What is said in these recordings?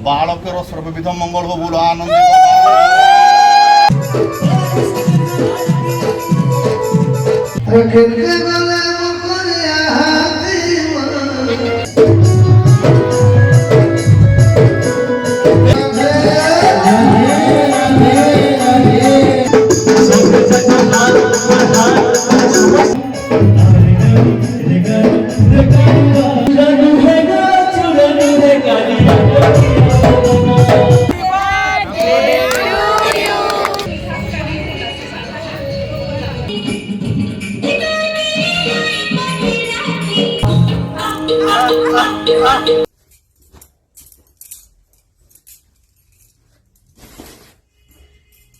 बालकर सर्वविध मंगल हो बोलो आनंद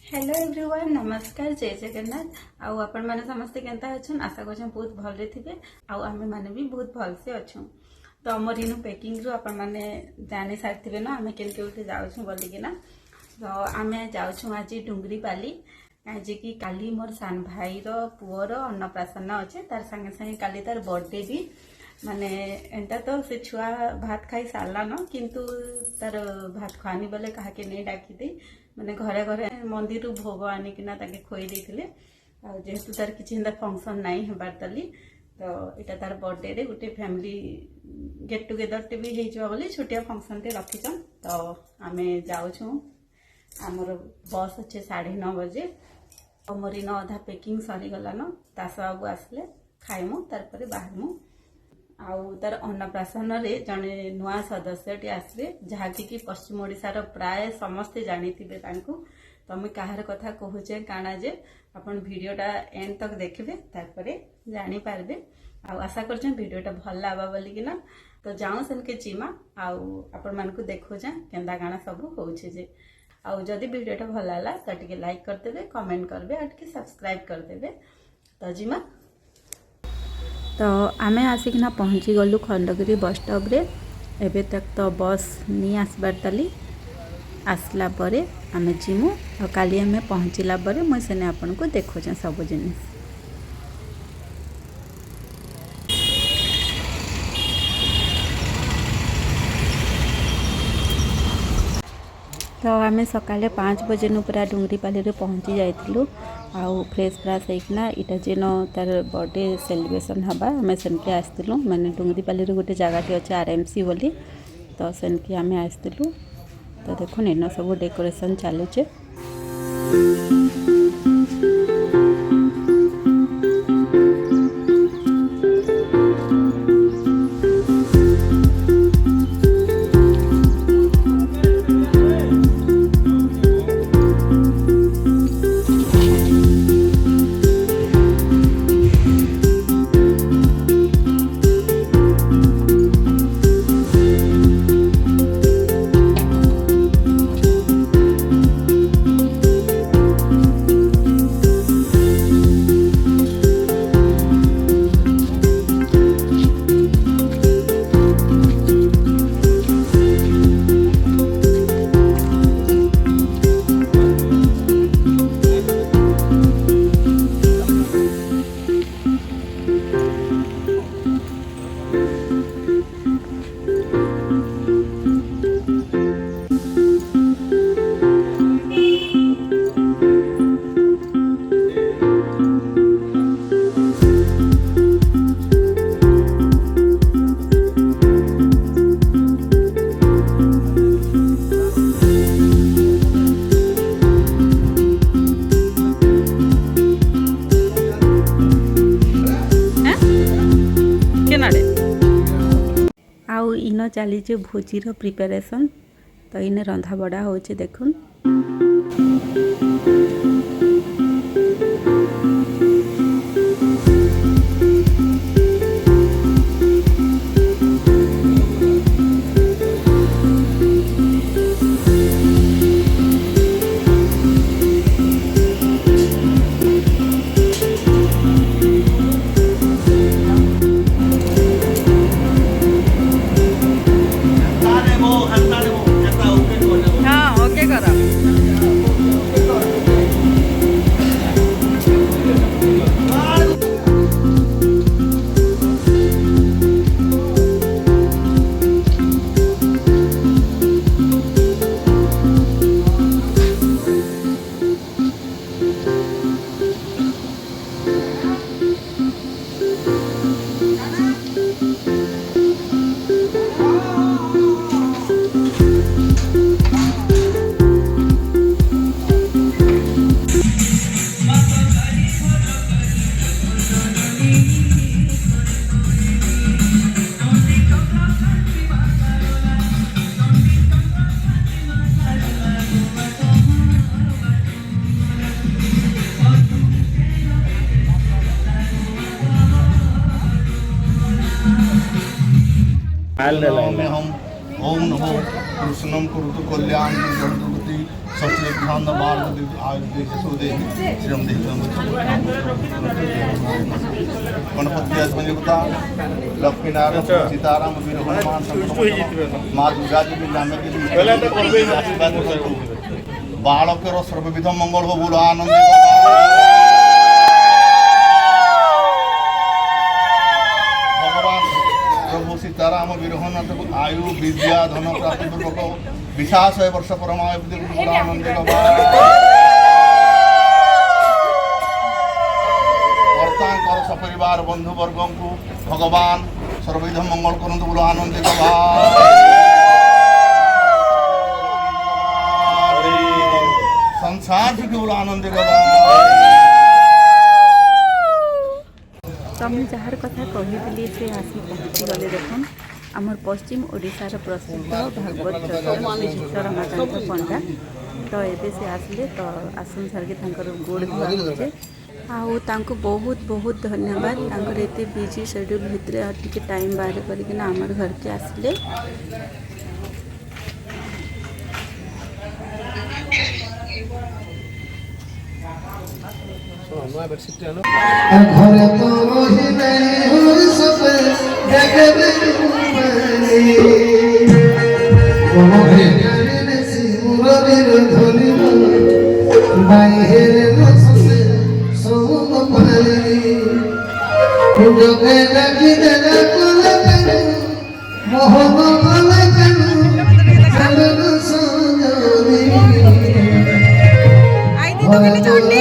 हेलो एवरीवन नमस्कार जय जगन्नाथ आउ आपण माने समस्ते केनता अछन आशा करछन बहुत भले थिबे आउ आमे माने भी बहुत भल से अछन तो हमर इनु पैकिंग रु आपण माने जाने सारथिबे ना आमे केनके उठे जाउछु बोली कि ना तो आमे जाउछु आज डुंगरी पाली आज की काली मोर सान भाई रो पुओ रो अन्नप्राशन अच्छे तार संगे संगे काली तार बर्थडे भी माने एंता तो से छुआ भात खाई सारला न किंतु तार भात खानी बोले कहा के नहीं डाकी दे माने घरे घरे मंदिर रु भोग आनिकिना ताके खोई देथिले आ जेहेतु तार किछि एंता फंक्शन नाही हेबार तली तो इटा तार बर्थडे रे गुटे फैमिली गेट टुगेदर टे भी हेइ जवा बोली छोटिया फंक्शन टे रखिछन तो आमे जाउछु हमर बस अच्छे 9:30 बजे हमर इन आधा पैकिंग सरी गला न तास बाबू आसले खाइमु तार परे बाहरमु आउ तार अन्नप्राशन रे जने नुआ सदस्य आसबे जहाँकि कि पश्चिम ओडिशार प्राय समस्ते जानिथिबे तांकु तो मैं कहार कथा कहूचे काना जे अपन वीडियोटा एंड तक देखबे तार परे जानि पारबे आउ आशा करछन वीडियोटा भल लाबा बोली कि ना तो जाऊ सनके चिमा आउ अपन मानकु देखो जा केंदा गाना सब होउछे जे आउ जदि वीडियोटा भल लाला तो टिके लाइक कर देबे कमेंट करबे आ टिके सब्सक्राइब कर देबे तो जिमा तो आमे आसिकिना पहुँची गलु खंडगिरी बस स्टॉप रे एबे तक तो बस नी आसबार तली आसला परे आमे जिमु और काली आमे पहुँचला परे मैं सेने आपन को देखो छ सब जिनिस तो आमे सकाले 5 बजे नु पूरा डुंगरी पाली रे पहुँची जाइथिलु आउ फ्रेश फ्राश होइकिना इटा जेन तार बर्थडे सेलिब्रेशन हबा आमे सेनके आस्तिलु माने डुंगरी पाली रे गोटे जगह के अछि आरएमसी बोली तो सेनके आमे आस्तिलु तो देखो एन सब डेकोरेशन चलुचे आउ इन चली भोजीर प्रिपेरेसन तो इन रंधा बड़ा होचे देखुन हम ओम नमो कृष्णम कुरुतु कल्याण दुर्गति सच्चिदानंद मार्ग आयुर्देशोदे श्रीम गणपति अस्मयुक्ता लक्ष्मी नारायण सीताराम वीर हनुमान माँ दुर्गा जी भी नामे के आशीर्वाद बालकर सर्वविध मंगल हो बोलो आनंद सीताराम वीरहनाथ आयु विद्या धन प्राप्ति पूर्वक विशास वर्ष परमानंद वर्तमान सपरिवार बंधुवर्ग को भगवान सर्वविध मंगल करंतु बोलो आनंद संसार की बोलो आनंद तो मुझे जार कथा कही से आसी पहुँचीगले देखुन आमर पश्चिम ओडिशार प्रसिद्ध भागवत चरण रमाकांत पंडा तो ये से आसले तो आसन सारे गोड़ धुआचे आउ बहुत बहुत धन्यवाद एत बिजी शेड्यूल भितर टी टाइम बाहर करके आमर घर के आसले घरे तो रहिले सबे जगबे माने कोन घरे सिमुरबीर धोली बाहेर नसले सोम पाले जोगे लगी देला कोलकन मोहन कोलकन चलन सोजनी आई दी तो गली चढ़नी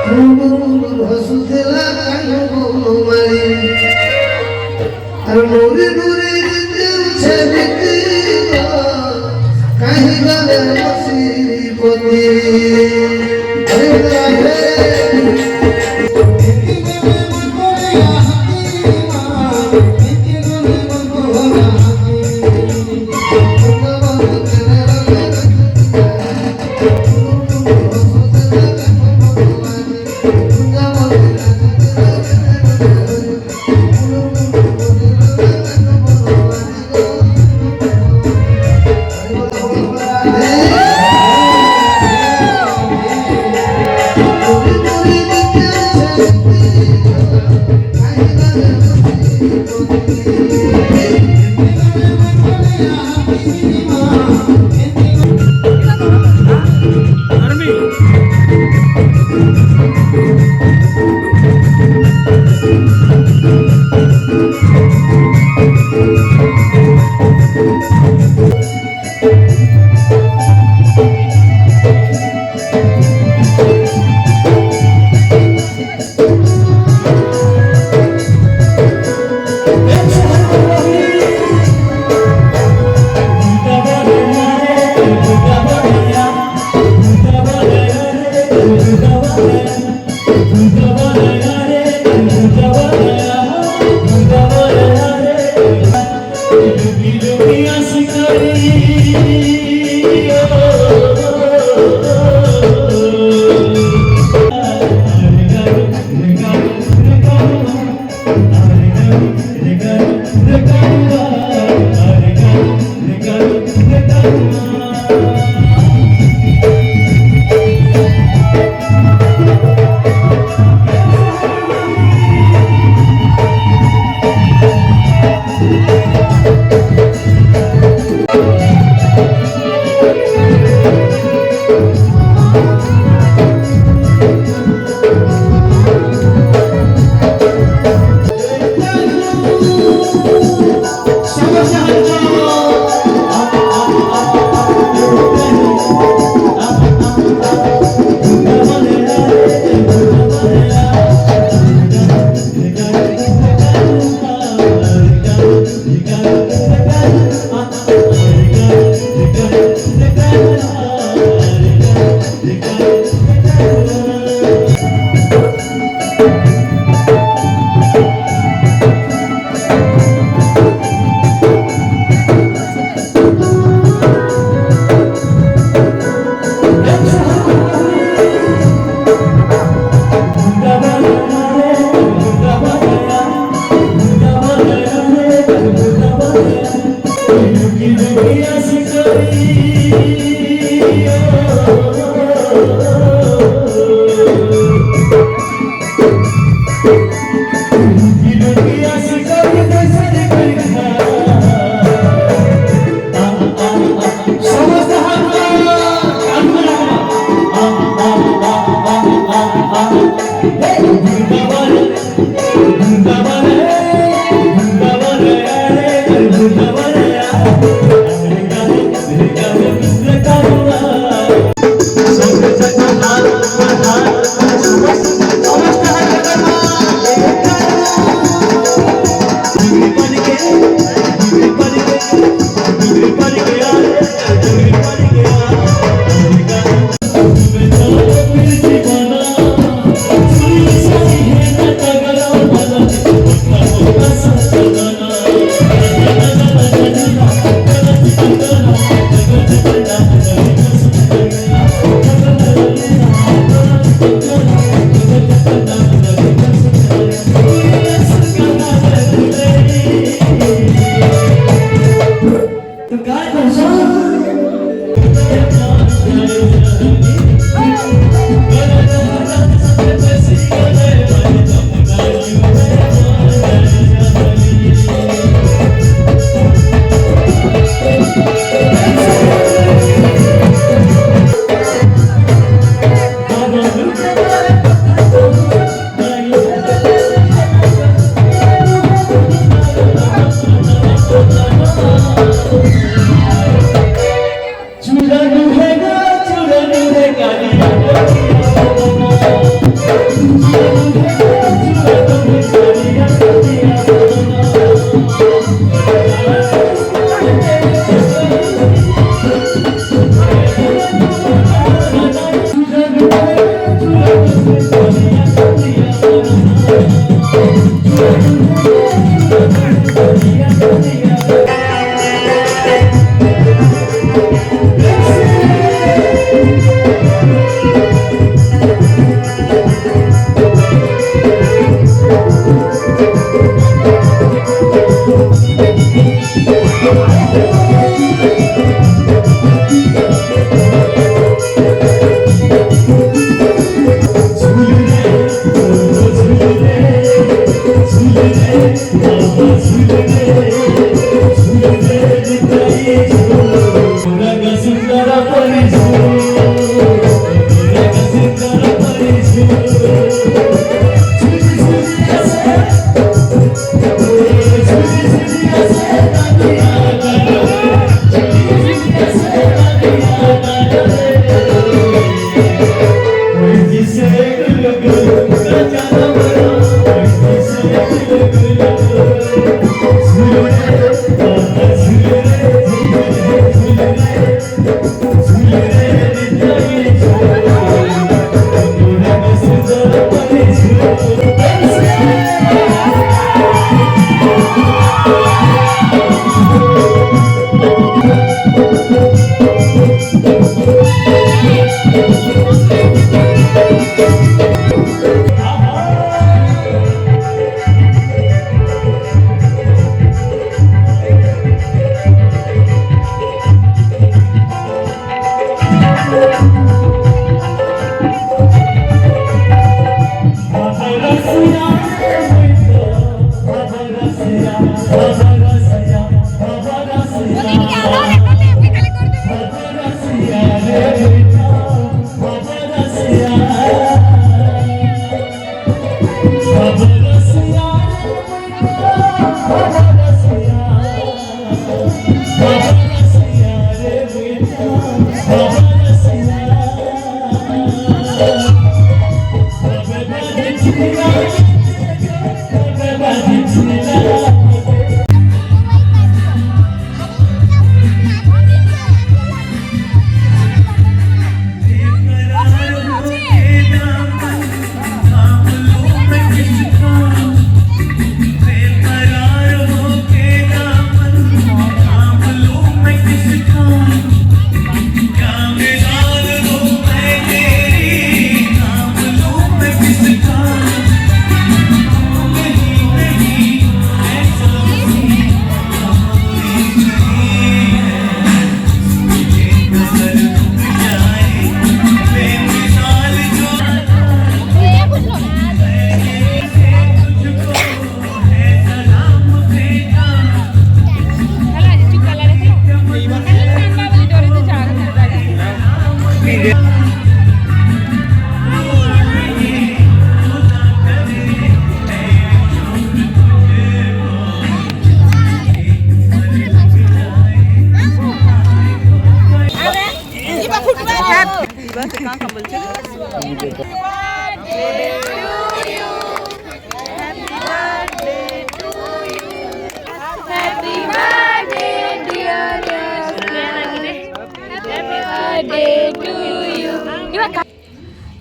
Thank मुरु हसुथिला कानु मारी अरे मोरी नूरी दिल छबिती कहीं गले मसीरी पोती अरे राहे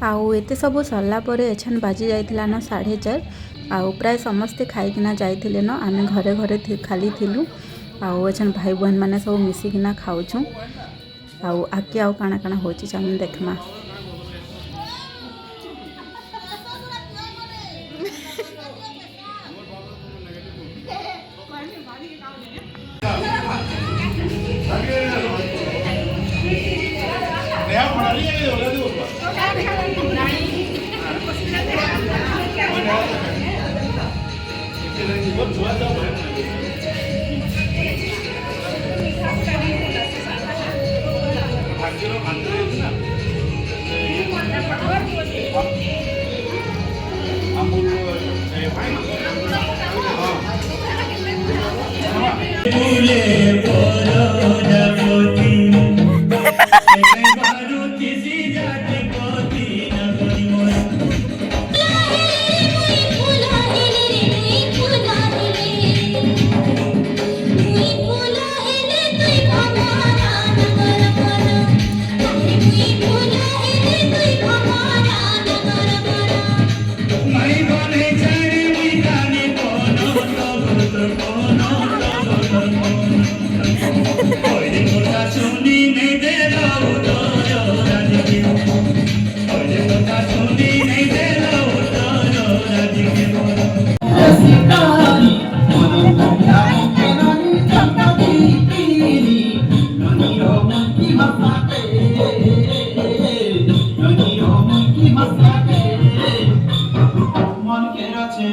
आउ एते सब सरला परे एछन बाजी जाइथिला न 4:30 आउ प्राय समस्ते खाइकिना जाइथिले न आमे घरे घरे खाली थिलु आउ एछन भाई बहन माने सब मिसिकिना खाउछु आउ आके आउ काना काना होछि चाम देखमा। मन के रचे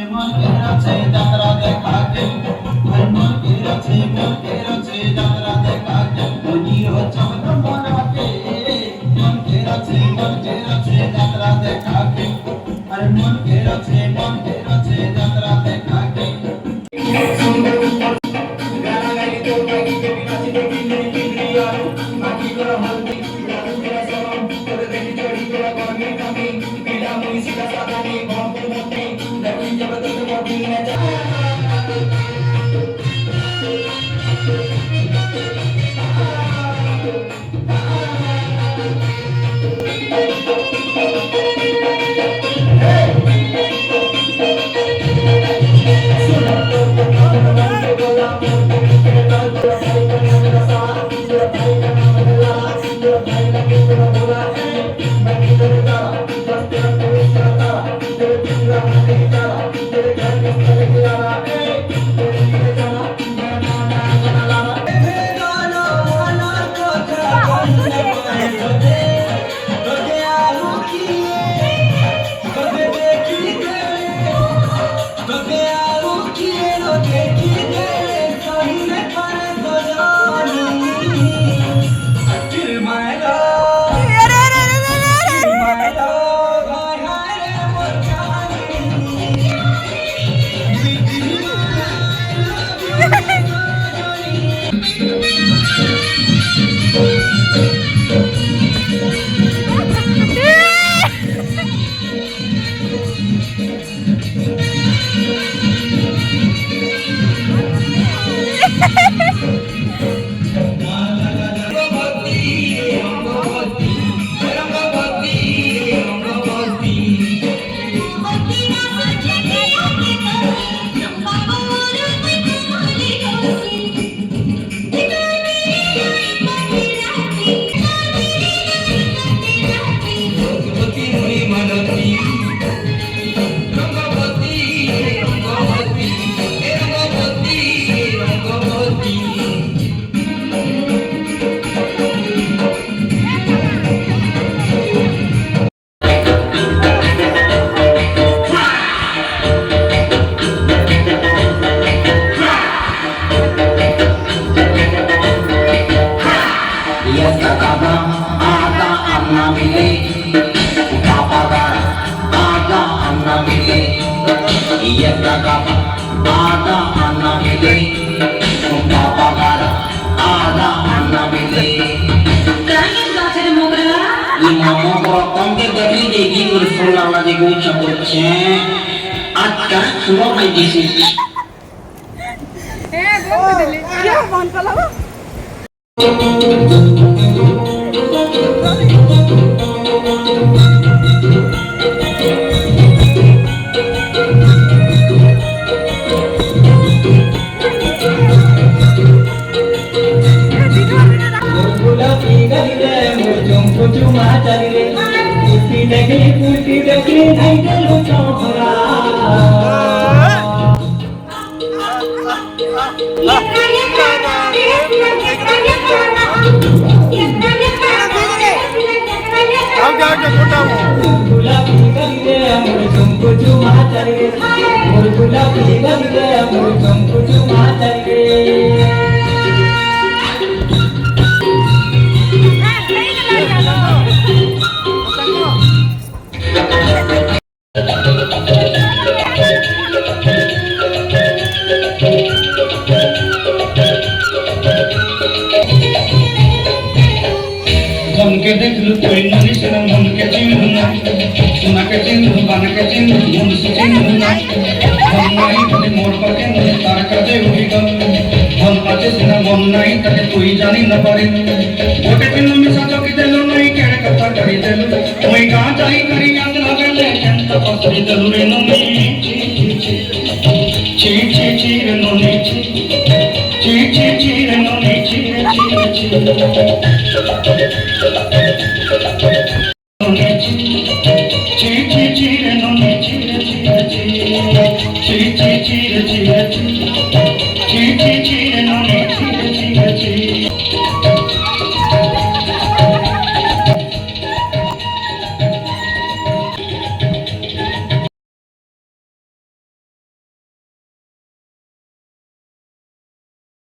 Gapa Ada Anna Mili Papa Gara Ada Anna Mili Kangen গাছের Mogra Imamo Korokongke Gati Degi Ursulah Lagi Ucap Uce Atka Suruh Haji Ke deklu koi nani sena mon ke chinhu na suna ke chinhu bana ke chinhu mon se chinhu na mon nahi kali mor pake mon tar ka de hui gam mon pache sena mon nahi take koi jani na pare ote chinhu me sajo ki delu nahi kere katha kari delu oi ga jai kari yand na gele kenta pasri delu re no ni chi re no ni chi re no ni chi Chi